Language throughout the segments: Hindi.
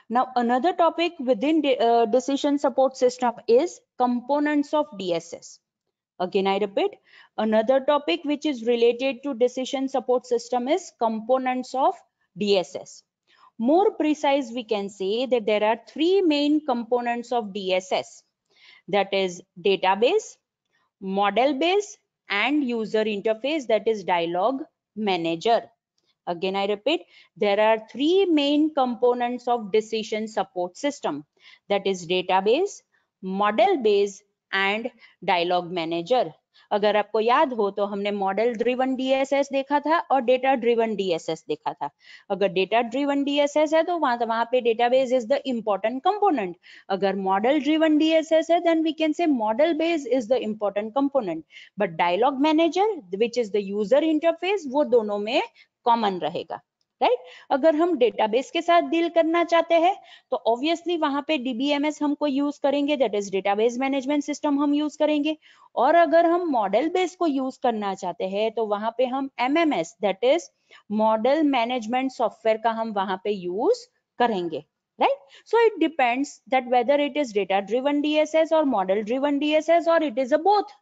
Now another topic within decision support system is components of DSS. Again, I repeat, another topic which is related to decision support system is components of DSS. More precise, we can say that there are three main components of DSS. That is database, model base, and user interface, that is dialog manager. Again, I repeat, there are three main components of decision support system. That is database, model base and dialog manager. अगर आपको याद हो तो हमने मॉडल ड्रिवन डीएसएस देखा था और डेटा ड्रिवन डीएसएस देखा था. अगर डेटा ड्रिवन डीएसएस है तो वहां पे database is the important component. अगर मॉडल ड्रिवन डीएसएस है then we can say model base is the important component. But dialogue manager which is the user interface वो दोनों में कॉमन रहेगा. राइट अगर हम डेटाबेस के साथ डील करना चाहते हैं तो ऑब्वियसली वहां पे डीबीएमएस हमको यूज करेंगे, that is database management system हम यूज करेंगे. और अगर हम मॉडल बेस को यूज करना चाहते हैं तो वहां पे हम MMS that is model management software का हम वहां पे यूज करेंगे. right so it depends that whether it is data driven DSS or model driven DSS or it is a both.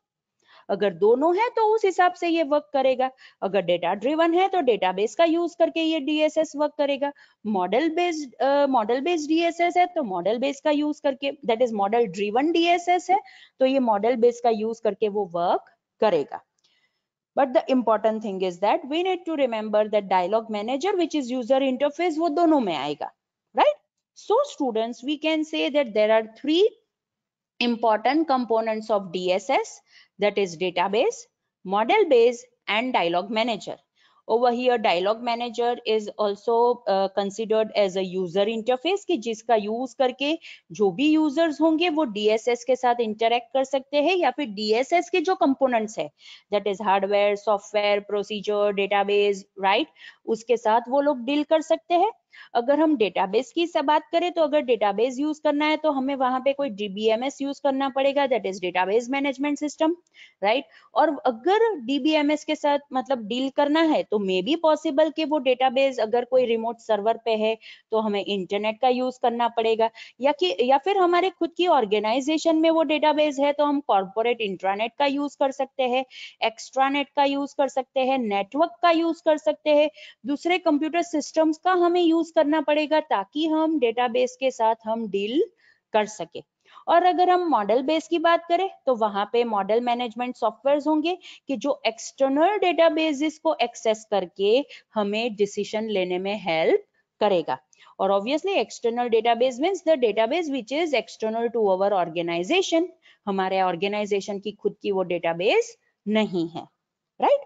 अगर दोनों है तो उस हिसाब से ये वर्क करेगा. अगर डेटा ड्रिवन है तो डेटाबेस का यूज करके ये डीएसएस वर्क करेगा. मॉडल बेस्ड डीएसएस है तो मॉडल बेस का यूज करके, that is model driven DSS है तो ये मॉडल बेस का यूज करके वो वर्क करेगा. But the important thing is that we need to remember that dialog manager which is user interface वो दोनों में आएगा. Right? So students, we can say that there are three important components of DSS, that is database, model base and dialog manager. Over here dialog manager is also considered as a user interface कि जिसका यूज करके जो भी यूजर्स होंगे वो DSS के साथ इंटरेक्ट कर सकते हैं या फिर DSS के जो कंपोनेंट्स है that is hardware, software, procedure, database, right, उसके साथ वो लोग डील कर सकते हैं. अगर हम डेटाबेस की बात करें तो अगर डेटाबेस यूज करना है तो हमें वहां पे कोई डीबीएमएस यूज करना पड़ेगा, that is database management system, right. और अगर डीबीएमएस के साथ मतलब डील करना है तो मे बी पॉसिबल कि वो डेटाबेस अगर कोई रिमोट सर्वर पे है तो हमें इंटरनेट का यूज करना पड़ेगा या फिर हमारे खुद की ऑर्गेनाइजेशन में वो डेटाबेस है तो हम कॉर्पोरेट इंट्रानेट का यूज कर सकते हैं, एक्स्ट्रानेट का यूज कर सकते हैं, नेटवर्क का यूज कर सकते हैं, दूसरे कंप्यूटर सिस्टम्स का हमें यूज करना पड़ेगा ताकि हम डेटाबेस के साथ हम डील कर सके. और अगर हम मॉडल बेस की बात करें तो वहां पे मॉडल मैनेजमेंट सॉफ्टवेयर होंगे कि जो एक्सटर्नल डेटाबेसेस को एक्सेस करके हमें डिसीजन लेने में हेल्प करेगा. और obviously external database means the database which is external to our organisation. हमारे ऑर्गेनाइजेशन की खुद की वो डेटाबेस नहीं है, right.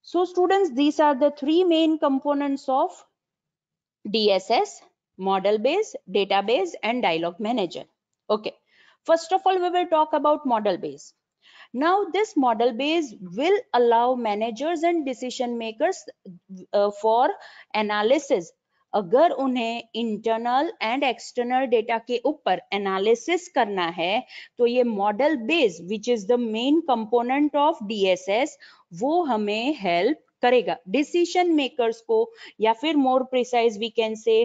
So students, these are the three main components of DSS, model base, database and dialog manager. Okay, first of all we will talk about model base. Now this model base will allow managers and decision makers for analysis. अगर उन्हें इंटरनल एंड एक्सटर्नल डेटा के ऊपर एनालिसिस करना है तो ये model base which is the main component of DSS वो हमें हेल्प करेगा डिसीजन मेकर्स को या फिर more precise we can say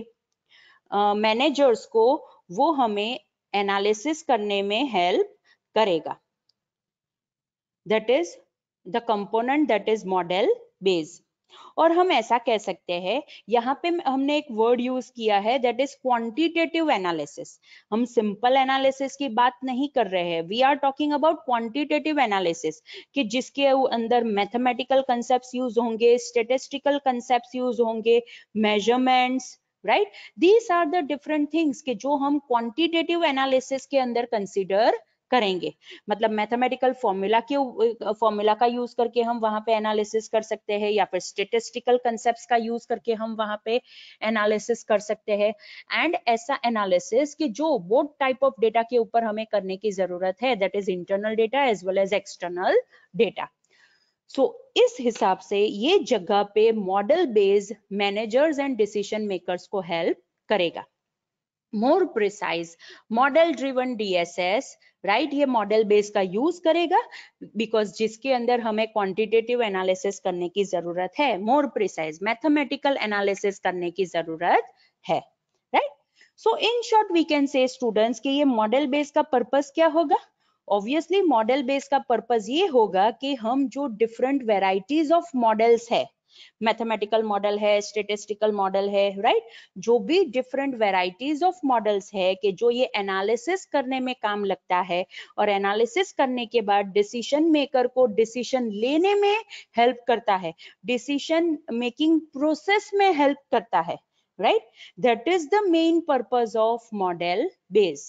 managers को वो हमें एनालिसिस करने में हेल्प करेगा. That is the component that is model base. और हम ऐसा कह सकते हैं यहाँ पे हमने एक वर्ड यूज किया है दैट इज क्वांटिटेटिव एनालिसिस. हम सिंपल एनालिसिस की बात नहीं कर रहे हैं, we are talking about quantitative analysis कि जिसके अंदर मैथमेटिकल कंसेप्ट्स यूज होंगे, स्टैटिस्टिकल कंसेप्ट्स यूज होंगे, measurements, right. These are the different things कि जो हम क्वांटिटेटिव एनालिसिस के अंदर कंसिडर करेंगे. मतलब मैथमेटिकल फॉर्मूला का यूज करके हम वहां पे एनालिसिस कर सकते हैं या फिर स्टैटिस्टिकल कंसेप्ट्स का यूज करके हम वहां पे एनालिसिस कर सकते हैं. एंड ऐसा एनालिसिस कि जो बोथ टाइप ऑफ डेटा के ऊपर हमें करने की जरूरत है, that is internal data as well as external data. So इस हिसाब से ये जगह पे model based managers and decision makers को हेल्प करेगा. More precise model driven DSS, right, ये मॉडल बेस का यूज करेगा बिकॉज जिसके अंदर हमें क्वांटिटेटिव एनालिसिस करने की जरूरत है, मोर प्रिसाइज मैथमेटिकल एनालिसिस करने की जरूरत है, right. So in short we can say students कि ये मॉडल बेस का पर्पस क्या होगा। ऑब्वियसली मॉडल बेस का पर्पस ये होगा कि हम जो डिफरेंट वेराइटीज ऑफ मॉडल्स है, मैथमेटिकल मॉडल है, स्टेटिस्टिकल मॉडल है, राइट, जो भी डिफरेंट वेराइटीज ऑफ मॉडल्स है कि जो ये एनालिसिस करने में काम लगता है और एनालिसिस करने के बाद डिसीजन मेकर को डिसीजन लेने में हेल्प करता है, डिसीजन मेकिंग प्रोसेस में हेल्प करता है, right? That is the main purpose of model base,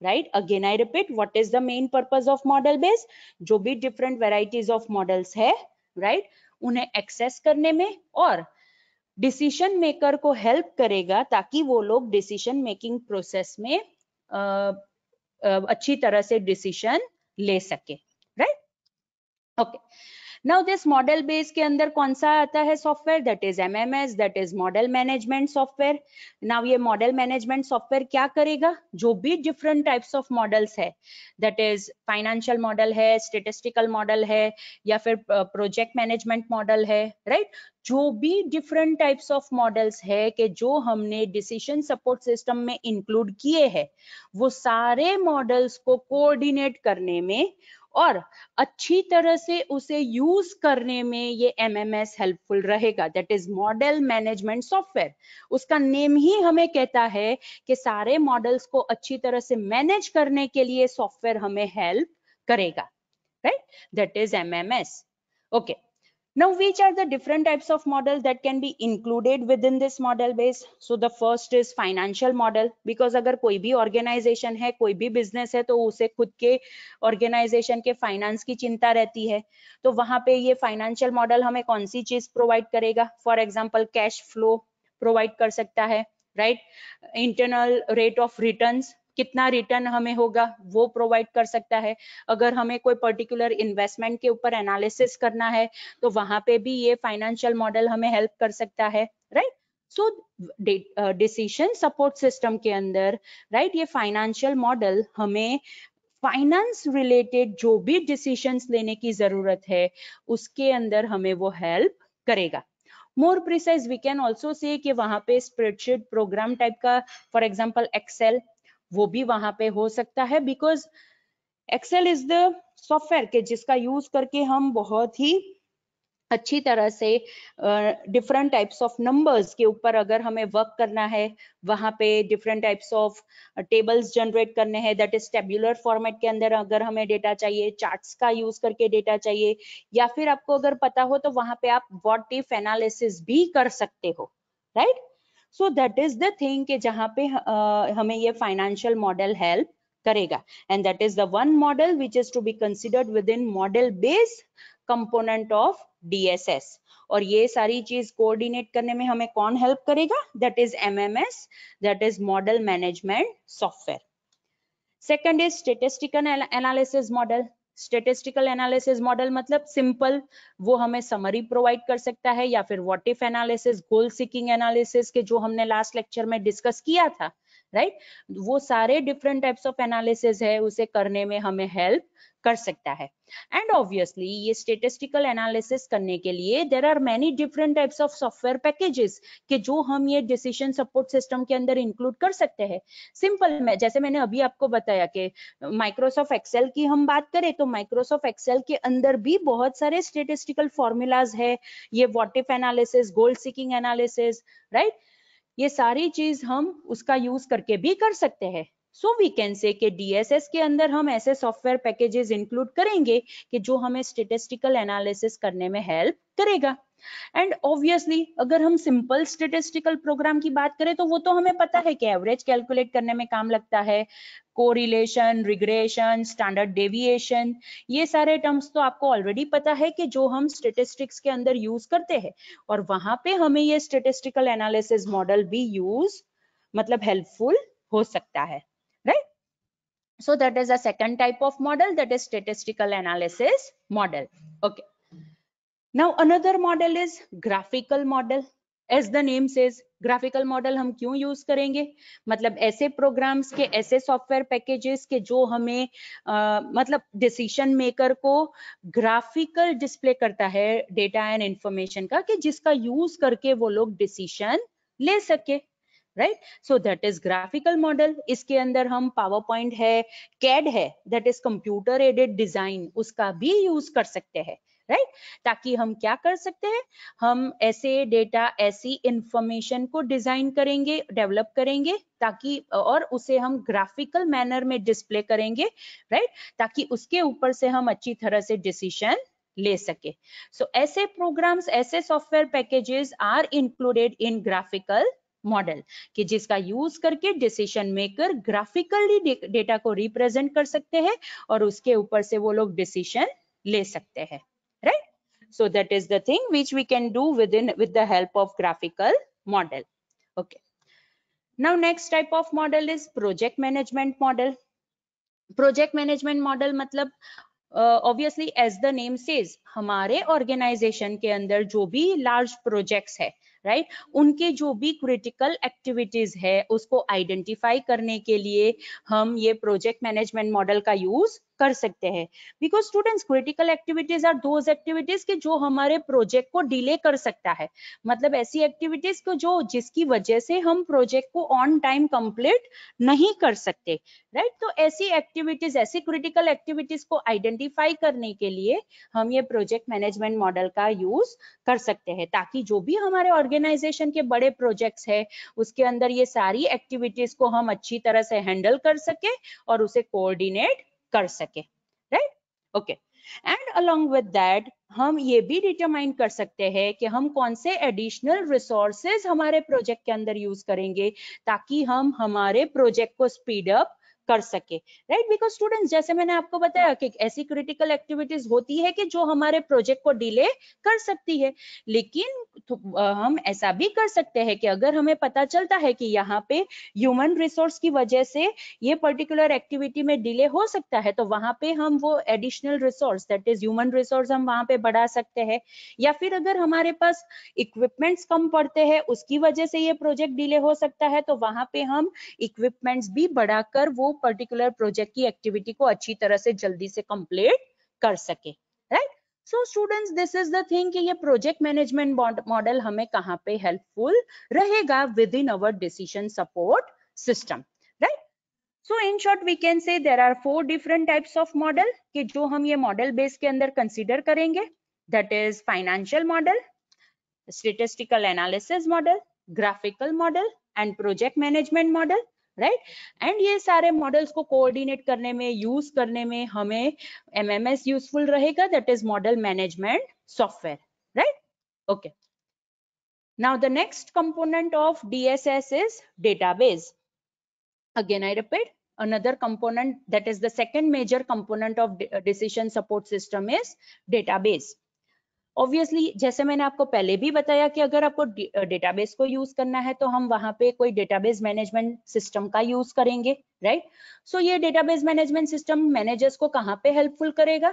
right? Again I repeat, what is the main purpose of model base? जो भी different varieties of models है, right, उन्हें access करने में और डिसीजन मेकर को हेल्प करेगा ताकि वो लोग डिसीजन मेकिंग प्रोसेस में अच्छी तरह से डिसीजन ले सके, right? Okay, now this model base के अंदर कौन सा आता है software? That is MMS, that is model management software. Now ये मॉडल मैनेजमेंट सॉफ्टवेयर क्या करेगा? जो भी डिफरेंट टाइप्स ऑफ मॉडल्स है, दैट इज फाइनेंशियल मॉडल है, स्टेटिस्टिकल मॉडल है, या फिर प्रोजेक्ट मैनेजमेंट मॉडल है, राइट, जो भी डिफरेंट टाइप्स ऑफ मॉडल्स है कि जो हमने डिसीजन सपोर्ट सिस्टम में इंक्लूड किए हैं, वो सारे मॉडल्स को कोऑर्डिनेट करने में और अच्छी तरह से उसे यूज करने में ये एमएमएस हेल्पफुल रहेगा। That is model management software. उसका नेम ही हमें कहता है कि सारे मॉडल्स को अच्छी तरह से मैनेज करने के लिए सॉफ्टवेयर हमें हेल्प करेगा, right? That is MMS. Okay, now which are the different types of model that can be included within this model base? So the first is financial model, because अगर कोई भी organization है, कोई भी business है, तो उसे खुद के organization के finance की चिंता रहती है, तो वहां पे ये financial model हमें कौन सी चीज provide करेगा? For example cash flow provide कर सकता है, right? Internal rate of returns, कितना रिटर्न हमें होगा वो प्रोवाइड कर सकता है। अगर हमें कोई पर्टिकुलर इन्वेस्टमेंट के ऊपर एनालिसिस करना है तो वहां पे भी ये फाइनेंशियल मॉडल हमें हेल्प कर सकता है, right? So decision support system के अंदर, राइट, ये फाइनेंशियल मॉडल हमें फाइनेंस रिलेटेड जो भी डिसीजंस लेने की जरूरत है उसके अंदर हमें वो हेल्प करेगा। More precise we can also say कि वहां पे स्प्रेडशीट प्रोग्राम टाइप का, फॉर एग्जांपल एक्सेल, वो भी वहां पे हो सकता है, because Excel is the software के जिसका यूज करके हम बहुत ही अच्छी तरह से डिफरेंट टाइप्स ऑफ नंबर्स के ऊपर अगर हमें वर्क करना है, वहां पे different types of tables generate करने हैं, दैट इज टेब्यूलर फॉर्मेट के अंदर अगर हमें डेटा चाहिए, चार्ट्स का यूज करके डेटा चाहिए, या फिर आपको अगर पता हो तो वहां पे आप व्हाट इफ एनालिसिस भी कर सकते हो, right? So that is the thing कि जहां पे हमें ये फाइनेंशियल मॉडल हेल्प करेगा, and that is the one model which is to be considered within model based component of DSS। और ये सारी चीज कोऑर्डिनेट करने में हमें कौन हेल्प करेगा? That is MMS, that is model management software. Second is statistical analysis model. Statistical analysis model मतलब सिंपल, वो हमें समरी प्रोवाइड कर सकता है, या फिर what if analysis, goal seeking analysis के जो हमने लास्ट लेक्चर में डिस्कस किया था, राइट? वो सारे डिफरेंट टाइप्स ऑफ एनालिसिस है, उसे करने में हमें हेल्प कर सकता है। एंड ऑब्वियसली ये स्टेटिस्टिकल एनालिसिस करने के लिए there are many different types of software packages कि जो हम ये डिसीजन सपोर्ट सिस्टम के अंदर इंक्लूड कर सकते हैं। सिंपल में जैसे मैंने अभी आपको बताया कि माइक्रोसॉफ्ट एक्सेल की हम बात करें तो माइक्रोसॉफ्ट एक्सेल के अंदर भी बहुत सारे स्टेटिस्टिकल फॉर्मूलाज है, ये what if analysis, goal seeking analysis, right, ये सारी चीज हम उसका यूज करके भी कर सकते हैं। सो वी कैन से कि DSS के अंदर हम ऐसे सॉफ्टवेयर पैकेजेस इंक्लूड करेंगे कि जो हमें स्टेटिस्टिकल एनालिसिस करने में हेल्प करेगा। एंड ऑब्वियसली अगर हम सिंपल स्टेटिस्टिकल प्रोग्राम की बात करें तो वो तो हमें पता है कि एवरेज कैलकुलेट करने में काम लगता है, कोरिलेशन, रिग्रेशन, स्टैंडर्ड डेविएशन, ये सारे टर्म्स तो आपको ऑलरेडी पता है कि जो हम स्टेटिस्टिक्स के अंदर यूज करते हैं, और वहां पे हमें ये स्टेटिस्टिकल एनालिसिस मॉडल भी यूज मतलब हेल्पफुल हो सकता है, right? So that is a second type of model, that is statistical analysis model. Okay, now another model is graphical model. As the name says, graphical model हम क्यों यूज करेंगे? मतलब ऐसे प्रोग्राम्स के, ऐसे सॉफ्टवेयर पैकेजेस के जो हमें मतलब डिसीजन मेकर को ग्राफिकल डिस्प्ले करता है डेटा एंड इंफॉर्मेशन का, कि जिसका यूज करके वो लोग डिसीजन ले सके, right. So that is graphical model. इसके अंदर हम पावर पॉइंट है, कैड है, that is computer aided design, उसका भी यूज कर सकते हैं, राइट। ताकि हम क्या कर सकते हैं, हम ऐसे डेटा, ऐसी इंफॉर्मेशन को डिजाइन करेंगे, डेवलप करेंगे, ताकि और उसे हम ग्राफिकल मैनर में डिस्प्ले करेंगे, राइट, ताकि उसके ऊपर से हम अच्छी तरह से डिसीजन ले सके। सो ऐसे प्रोग्राम्स, ऐसे software packages are included in graphical model, कि जिसका यूज करके डिसीजन मेकर ग्राफिकली डेटा को रिप्रेजेंट कर सकते हैं और उसके ऊपर से वो लोग डिसीजन ले सकते हैं, right. So that is the thing which we can do with the help of graphical model. Okay, now next type of model is project management model. Project management model मतलब obviously as the name says, हमारे ऑर्गेनाइजेशन के अंदर जो भी लार्ज प्रोजेक्ट्स है, राइट, उनके जो भी क्रिटिकल एक्टिविटीज है उसको आइडेंटिफाई करने के लिए हम ये प्रोजेक्ट मैनेजमेंट मॉडल का यूज कर सकते हैं। Because students, critical activities are those activities के जो हमारे प्रोजेक्ट को डिले कर सकता है, मतलब ऐसी एक्टिविटीज को जो जिसकी वजह से हम प्रोजेक्ट को ऑन टाइम कंप्लीट नहीं कर सकते, राइट। तो ऐसी एक्टिविटीज, ऐसी क्रिटिकल एक्टिविटीज को आइडेंटिफाई करने के लिए हम ये प्रोजेक्ट मैनेजमेंट मॉडल का यूज कर सकते हैं, ताकि जो भी हमारे ऑर्गेनाइजेशन के बड़े प्रोजेक्ट्स है उसके अंदर ये सारी एक्टिविटीज को हम अच्छी तरह से हैंडल कर सके और उसे कोऑर्डिनेट कर सके, right. Okay, and along with that हम ये भी डिटरमाइन कर सकते हैं कि हम कौन से एडिशनल रिसोर्सेज हमारे प्रोजेक्ट के अंदर यूज करेंगे ताकि हम हमारे प्रोजेक्ट को स्पीड अप कर सके, राइट। बिकॉज स्टूडेंट्स, जैसे मैंने आपको बताया कि ऐसी क्रिटिकल एक्टिविटीज होती है कि जो हमारे प्रोजेक्ट को डिले कर सकती है, लेकिन हम ऐसा भी कर सकते हैं कि अगर हमें पता चलता है कि यहाँ पे ह्यूमन रिसोर्स की वजह से ये पर्टिकुलर एक्टिविटी में डिले हो सकता है, तो वहां पे हम वो additional resource, that is human resource, हम वहां पे बढ़ा सकते हैं। या फिर अगर हमारे पास इक्विपमेंट्स कम पड़ते हैं, उसकी वजह से ये प्रोजेक्ट डिले हो सकता है, तो वहां पे हम इक्विपमेंट्स भी बढ़ाकर वो पर्टिकुलर प्रोजेक्ट की एक्टिविटी को अच्छी तरह से जल्दी से कंप्लीट कर सके, right. So students, this is the thing कि ये प्रोजेक्ट मैनेजमेंट मॉडल हमें कहाँ पे हेल्पफुल रहेगा within our decision support system, right. So in short we can say there are 4 different types of model कि जो हम ये मॉडल बेस के अंदर कंसीडर करेंगे, that is financial model, statistical analysis model, graphical model and project management model, right. And ये सारे मॉडल्स को कोऑर्डिनेट करने में, यूज करने में हमें एमएमएस यूजफुल रहेगा, that is model management software, right. Okay, now the next component of DSS is database. Again I repeat, another component, that is the second major component of decision support system is database. Obviously जैसे मैंने आपको पहले भी बताया कि अगर आपको डेटाबेस को यूज करना है तो हम वहां पे कोई डेटाबेस मैनेजमेंट सिस्टम का यूज करेंगे, राइट। सो ये डेटाबेस मैनेजमेंट सिस्टम मैनेजर्स को कहाँ पे हेल्पफुल करेगा,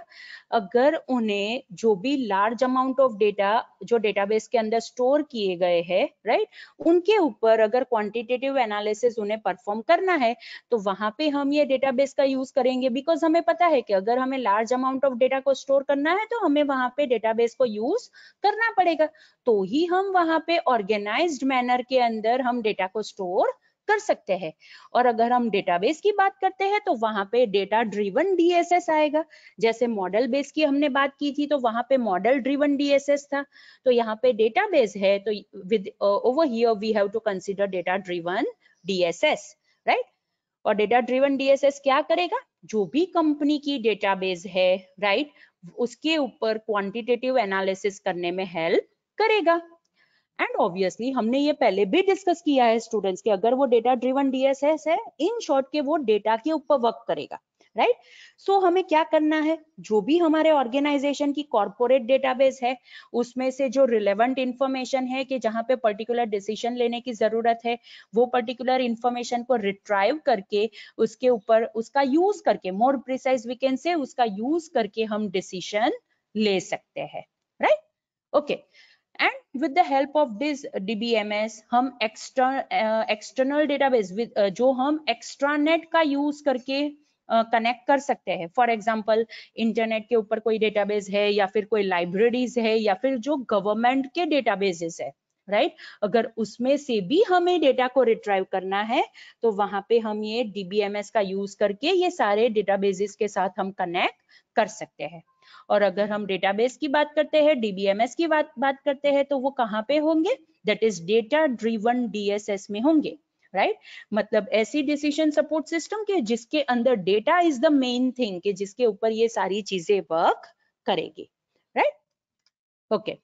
अगर उन्हें जो भी लार्ज अमाउंट ऑफ डेटा जो डेटाबेस के अंदर स्टोर किए गए हैं, राइट, उनके ऊपर अगर क्वांटिटेटिव एनालिसिस उन्हें परफॉर्म करना है तो वहां पे हम ये डेटाबेस का यूज करेंगे। बिकॉज हमें पता है कि अगर हमें लार्ज अमाउंट ऑफ डेटा को स्टोर करना है तो हमें वहां पे डेटाबेस को यूज करना पड़ेगा, तो ही हम वहां पे ऑर्गेनाइज्ड मैनर के अंदर हम डेटा को स्टोर कर सकते हैं। और अगर हम डेटाबेस की बात करते हैं तो वहां पे डेटा ड्रिवन डीएसएस आएगा। जैसे मॉडल बेस की हमने बात की थी तो वहां पे मॉडल ड्रिवन डीएसएस था, तो यहाँ पे डेटाबेस है तो with over here we have to consider data driven DSS, right. और डेटा ड्रिवन डीएसएस क्या करेगा, जो भी कंपनी की डेटाबेस है, राइट, उसके ऊपर क्वांटिटेटिव एनालिसिस करने में हेल्प करेगा। एंड ऑब्वियसली हमने ये पहले भी डिस्कस किया है स्टूडेंट्स कि अगर वो डेटा ड्रिवन डीएसएस है, इन शॉर्ट के वो डेटा के ऊपर वर्क करेगा, राइट। सो हमें क्या करना है, जो भी हमारे ऑर्गेनाइजेशन की कॉर्पोरेट डेटाबेस है उसमें से जो रिलेवेंट इंफॉर्मेशन है कि जहां पे पर्टिकुलर डिसीजन लेने की जरूरत है, वो पर्टिकुलर इंफॉर्मेशन को रिट्राइव करके उसके ऊपर उसका यूज करके, मोर प्रिसाइज वी कैन से, उसका यूज करके हम डिसीजन ले सकते हैं, right. Okay, and with the help of this DBMS हम एक्सटर्नल डेटाबेस जो हम एक्स्ट्रानेट का यूज करके कनेक्ट कर सकते हैं। फॉर एग्जांपल इंटरनेट के ऊपर कोई डेटाबेस है या फिर कोई लाइब्रेरीज है या फिर जो गवर्नमेंट के डेटाबेसेस है, राइट। अगर उसमें से भी हमें डेटा को रिट्राइव करना है तो वहां पे हम ये DBMS का यूज करके ये सारे डेटाबेसेस के साथ हम कनेक्ट कर सकते हैं। और अगर हम डेटाबेस की बात करते हैं, DBMS की बात करते हैं, तो वो कहाँ पे होंगे? That is data driven DSS में होंगे, राइट। मतलब ऐसी डिसीजन सपोर्ट सिस्टम के जिसके अंदर data is the main thing, कि जिसके ऊपर ये सारी चीजें वर्क करेगी, right. Okay,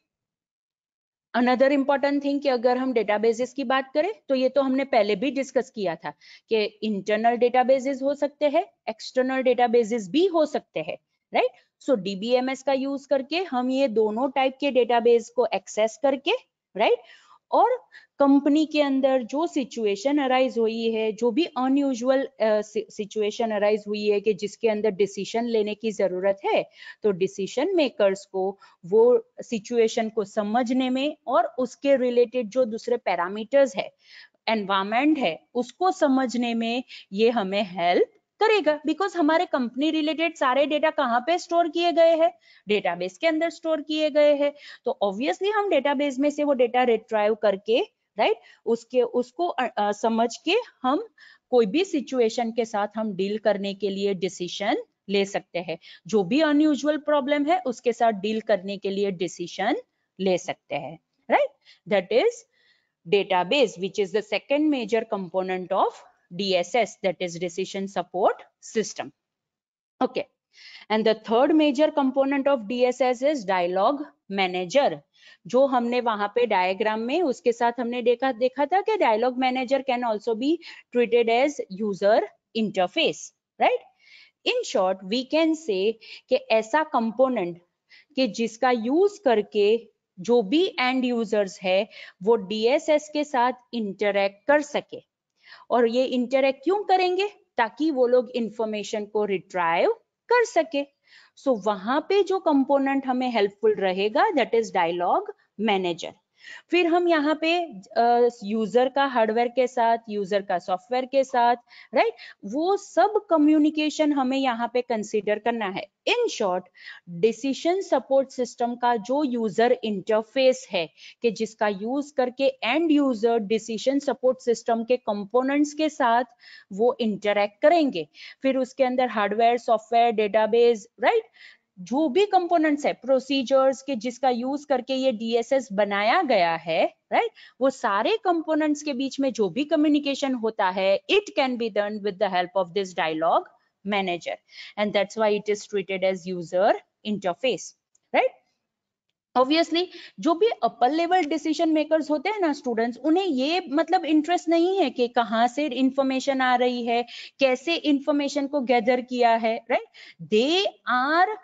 another important thing कि अगर हम डेटाबेसेस की बात करें तो ये तो हमने पहले भी डिस्कस किया था कि इंटरनल डेटाबेसेस हो सकते हैं, एक्सटर्नल डेटाबेसेस भी हो सकते हैं, राइट। सो DBMS का यूज करके हम ये दोनों टाइप के डेटाबेस को एक्सेस करके, राइट, और कंपनी के अंदर जो सिचुएशन अराइज हुई है, जो भी अनयूजुअल सिचुएशन अराइज हुई है कि जिसके अंदर डिसीजन लेने की जरूरत है, तो डिसीजन मेकर्स को वो सिचुएशन को समझने में और उसके रिलेटेड जो दूसरे पैरामीटर्स है, एनवायरमेंट है, उसको समझने में ये हमें हेल्प करेगा। बिकॉज हमारे कंपनी रिलेटेड सारे डेटा कहाँ पे स्टोर किए गए हैं? डेटाबेस के अंदर स्टोर किए गए हैं। तो ऑब्वियसली हम डेटाबेस में से वो डेटा रिट्राइव करके, राइट, उसको समझ के हम कोई भी सिचुएशन के साथ हम डील करने के लिए डिसीजन ले सकते हैं। जो भी अनयूजुअल प्रॉब्लम है उसके साथ डील करने के लिए डिसीजन ले सकते हैं, right. That is database, which is the second major component of DSS, that is decision support system. Okay, and the third major component of DSS is dialogue manager. जो हमने वहां पे डायग्राम में उसके साथ हमने देखा था कि dialogue manager can also be treated as user interface, right. In short we can say कि ऐसा कंपोनेंट कि जिसका यूज करके जो भी एंड यूजर्स है वो DSS के साथ इंटरेक्ट कर सके। और ये इंटरेक्ट क्यों करेंगे? ताकि वो लोग इंफॉर्मेशन को रिट्राइव कर सके। सो वहां पे जो कंपोनेंट हमें हेल्पफुल रहेगा दैट इज डायलॉग मैनेजर। फिर हम यहाँ पे यूजर का हार्डवेयर के साथ, यूजर का सॉफ्टवेयर के साथ, राइट, वो सब कम्युनिकेशन हमें यहाँ पे कंसीडर करना है। In short, decision support system का जो यूजर इंटरफेस है कि जिसका यूज करके and user decision support system के कंपोनेंट्स के साथ वो इंटरेक्ट करेंगे। फिर उसके अंदर हार्डवेयर, सॉफ्टवेयर, डेटाबेस, राइट, जो भी कंपोनेंट्स है, प्रोसीजर्स के जिसका यूज करके ये DSS बनाया गया है, राइट, वो सारे कंपोनेंट्स के बीच में जो भी कम्युनिकेशन होता है, it can be done with the help of this dialogue manager, and that's why it is treated as user interface, right. Obviously जो भी अपर लेवल डिसीजन मेकर्स होते हैं ना स्टूडेंट्स, उन्हें ये मतलब इंटरेस्ट नहीं है कि कहाँ से इंफॉर्मेशन आ रही है, कैसे इंफॉर्मेशन को गैदर किया है, राइट। दे आर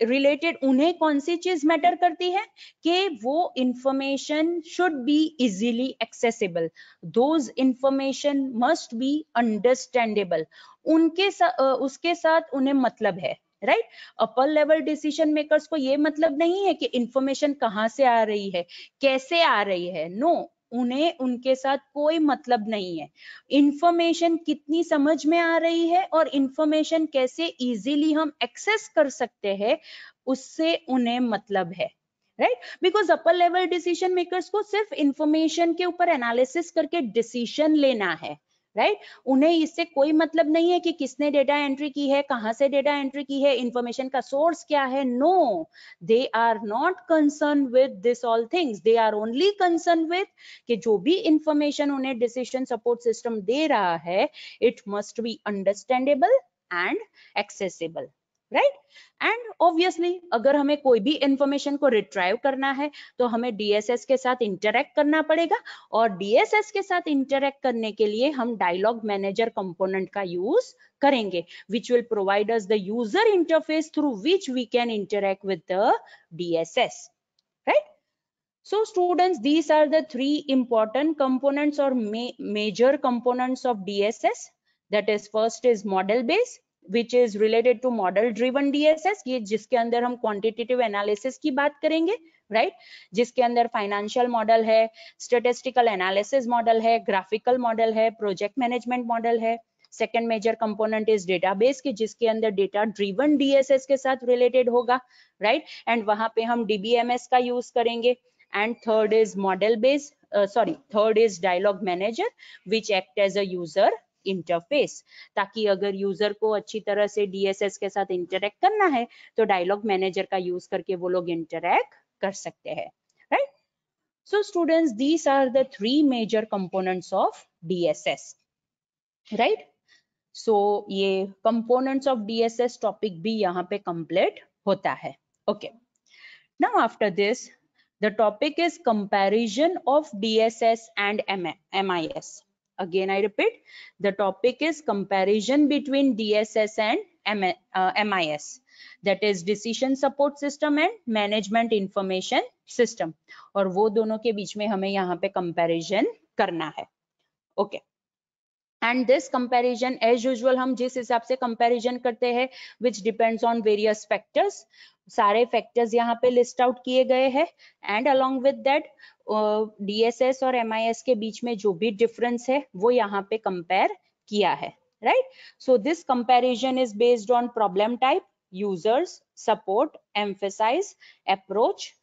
रिलेटेड, उन्हें कौन सी चीज मैटर करती है कि वो information should be easily accessible, those information must be understandable, उसके साथ उन्हें मतलब है, right. Upper level decision makers को ये मतलब नहीं है कि इंफॉर्मेशन कहाँ से आ रही है, कैसे आ रही है, नो, उन्हें उनके साथ कोई मतलब नहीं है। इंफॉर्मेशन कितनी समझ में आ रही है और इंफॉर्मेशन कैसे इजीली हम एक्सेस कर सकते हैं, उससे उन्हें मतलब है, right. Because upper level decision makers को सिर्फ इंफॉर्मेशन के ऊपर एनालिसिस करके डिसीजन लेना है, राइट। उन्हें इससे कोई मतलब नहीं है कि किसने डेटा एंट्री की है, कहां से डेटा एंट्री की है, इंफॉर्मेशन का सोर्स क्या है, no, they are not concern with this all things. They are only concern with कि जो भी इंफॉर्मेशन उन्हें डिसीजन सपोर्ट सिस्टम दे रहा है, it must be understandable and accessible, right. And obviously अगर हमें कोई भी इंफॉर्मेशन को रिट्राइव करना है तो हमें DSS के साथ इंटरेक्ट करना पड़ेगा, और DSS के साथ इंटरेक्ट करने के लिए हम डायलॉग मैनेजर कंपोनेंट का यूज करेंगे, which will provide us the user interface through which we can interact with the DSS, right? So students, these are the three important components or major components of DSS. That is, first is model base, which is related to model driven DSS, ये जिसके अंदर हम quantitative analysis की बात करेंगे, right? जिसके अंदर financial model है, statistical analysis model है, graphical model है, project management model है। Second major component is database की जिसके अंदर डेटा ड्रिवन DSS के साथ रिलेटेड होगा, राइट, एंड वहां पे हम DBMS का यूज करेंगे। and third is model based third is dialogue manager which act as a user interface, ताकि अगर यूजर को अच्छी तरह से DSS के साथ इंटरेक्ट करना है तो डायलॉग मैनेजर का यूज करके वो लोग इंटरेक्ट कर सकते हैं, right? So students, these are the three major components of DSS, right? So ये components of DSS topic भी यहाँ पे complete होता है. Okay. Now after this, the topic is comparison of DSS and MIS. Again, I repeat, the topic is comparison between DSS and MIS. That is decision support system and management information system. और वो दोनों के बीच में हमें यहाँ पे comparison करना है. Okay. And this comparison as usual हम जिस हिसाब से comparison करते हैं which depends on various factors, सारे factors यहाँ पे list out किए गए हैं and along with that DSS और MIS के बीच में जो भी difference है वो यहाँ पे compare किया है, right? So this comparison is based on problem type, users, support, emphasize, approach,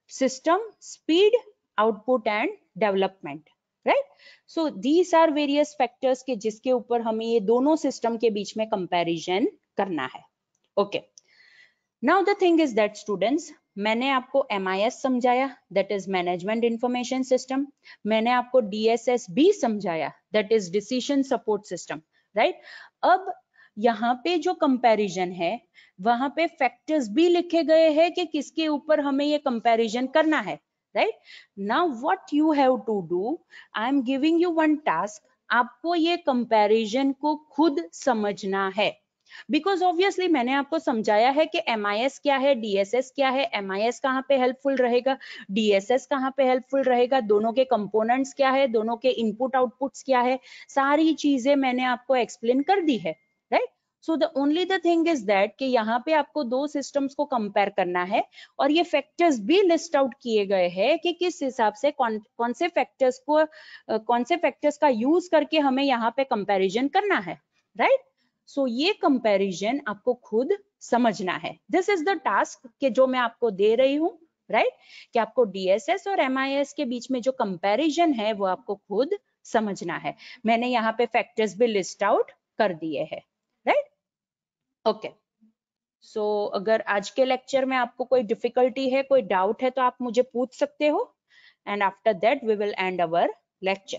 system, speed, output and development. Right? So these are various factors के जिसके ऊपर हमें ये दोनों सिस्टम के बीच में कंपैरिजन करना है. Okay. Now the thing is that students, मैंने आपको MIS समझाया, that is Management Information System. मैंने आपको DSS भी समझाया, that is Decision Support System. Right? अब यहाँ पे जो कंपैरिजन है वहां पे फैक्टर्स भी लिखे गए हैं कि किसके ऊपर हमें ये कंपैरिजन करना है. Right? Now what you have to do, I am giving you one task. आपको ये comparison को खुद समझना है. Because obviously मैंने आपको समझाया है कि MIS क्या है, DSS क्या है, MIS कहाँ पे हेल्पफुल रहेगा, DSS कहाँ पे हेल्पफुल रहेगा, दोनों के कंपोनेंट्स क्या है, दोनों के इनपुट आउटपुट्स क्या है, सारी चीजें मैंने आपको एक्सप्लेन कर दी है, right? So the only the thing is that कि यहाँ पे आपको दो सिस्टम्स को कंपेयर करना है और ये फैक्टर्स भी लिस्ट आउट किए गए हैं कि किस हिसाब से कौन से फैक्टर्स का यूज करके हमें यहाँ पे कंपैरिजन करना है, राइट? सो ये कंपैरिजन आपको खुद समझना है. दिस इज द टास्क कि जो मैं आपको दे रही हूँ, राइट? कि आपको DSS और MIS के बीच में जो कंपैरिजन है वो आपको खुद समझना है. मैंने यहाँ पे फैक्टर्स भी लिस्ट आउट कर दिए हैं, राइट? ओके. सो अगर आज के लेक्चर में आपको कोई डिफिकल्टी है, कोई डाउट है तो आप मुझे पूछ सकते हो. And after that we will end our lecture.